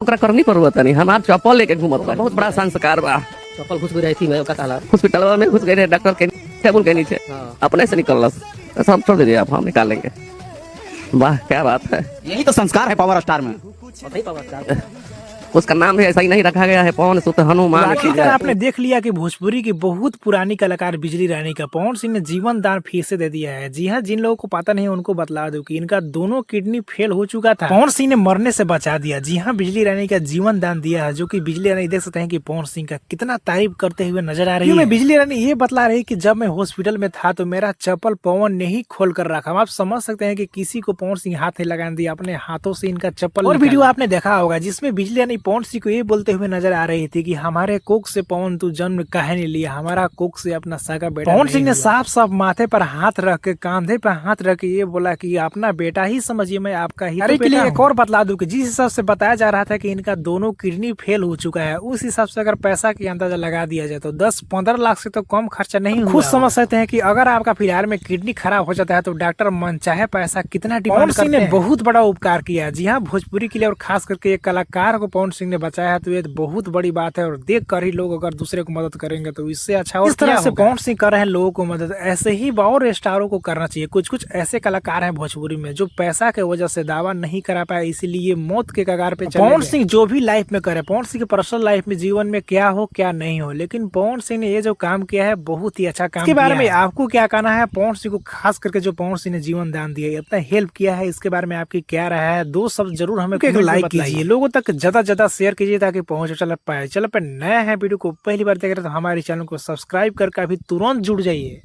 ओकरा करनी पड़ता नहीं, हमार चप्पल लेके घूमत बा, बहुत बड़ा संस्कार बा। चप्पल घुस गई रही थी मैं का कहला हॉस्पिटल में घुस गए थे, डॉक्टर के टेबल के नीचे हाँ। अपने से निकल सब छोड़ दीजिए, आप हम निकालेंगे। वाह क्या बात है, यही तो संस्कार है पावर स्टार में। सही पावर स्टार उसका नाम भी ऐसा ही नहीं रखा गया है, पवन सुत हनुमान। आखिरकार आपने देख लिया कि भोजपुरी की बहुत पुरानी कलाकार बिजली रानी का पवन सिंह ने जीवन दान फिर से दे दिया है। जी हाँ, जिन लोगों को पता नहीं उनको बतला दूं कि इनका दोनों किडनी फेल हो चुका था, पवन सिंह ने मरने से बचा दिया। जी हाँ, बिजली रानी का जीवन दान दिया है, जो कि बिजली रानी देख सकते हैं कि पवन सिंह का कितना तारीफ करते हुए नजर आ रही है। बिजली रानी ये बतला रही कि जब मैं हॉस्पिटल में था तो मेरा चप्पल पवन ने ही खोल कर रखा। आप समझ सकते हैं कि किसी को पवन सिंह हाथ नहीं लगाने दिया, अपने हाथों से इनका चप्पल। और वीडियो आपने देखा होगा जिसमें बिजली रानी पवन सिंह को ये बोलते हुए नजर आ रही थी कि हमारे कोख से पवन तू जन्म काहे नहीं लिया, हमारा कोख से अपना सगा बेटा। पवन सिंह ने साफ साफ माथे पर हाथ रख के, कांधे पर हाथ रख के ये बोला कि अपना बेटा ही समझिए, मैं आपका ही। अरे के लिए एक और बतला दूं कि जिस हिसाब से बताया जा रहा था कि इनका दोनों किडनी फेल हो चुका है, उस हिसाब से अगर पैसा की अंदाजा लगा दिया जाए तो 10-15 लाख से तो कम खर्चा नहीं हुआ। खुद समझ सकते हैं कि अगर आपका फिलहाल में किडनी खराब हो जाता है तो डॉक्टर मनचाहे पैसा कितना डिमांड करते हैं। पवन सिंह ने बहुत बड़ा उपकार किया। जी हाँ, भोजपुरी के लिए और खास करके एक कलाकार को पवन सिंह ने बचाया है, तो ये बहुत बड़ी बात है। और देख कर ही लोग अगर दूसरे को मदद करेंगे तो इससे अच्छा और इस तरह से पवन सिंह कर रहे हैं लोगों को मदद, ऐसे ही और स्टारों को करना चाहिए। कुछ कुछ ऐसे कलाकार हैं भोजपुरी में जो पैसा के वजह से दावा नहीं करा पाए, इसीलिए मौत के कगार पे चले। पवन सिंह जो भी लाइफ में करे, पवन सिंह के पर्सनल लाइफ में जीवन में क्या हो क्या नहीं हो, लेकिन पवन सिंह ने ये जो काम किया है बहुत ही अच्छा काम किया। इसके बारे में आपको क्या कहना है? पवन सिंह को खास करके जो पवन सिंह ने जीवन दान दिया, इतना हेल्प किया है, इसके बारे में आपकी क्या राय है? दो शब्द जरूर हमें लाइक कीजिए, लोगों तक ज्यादा शेयर कीजिए ताकि पहुंच चल पाए। चलो पे नया है वीडियो को पहली बार देख रहे तो हमारे चैनल को सब्सक्राइब करके अभी तुरंत जुड़ जाइए।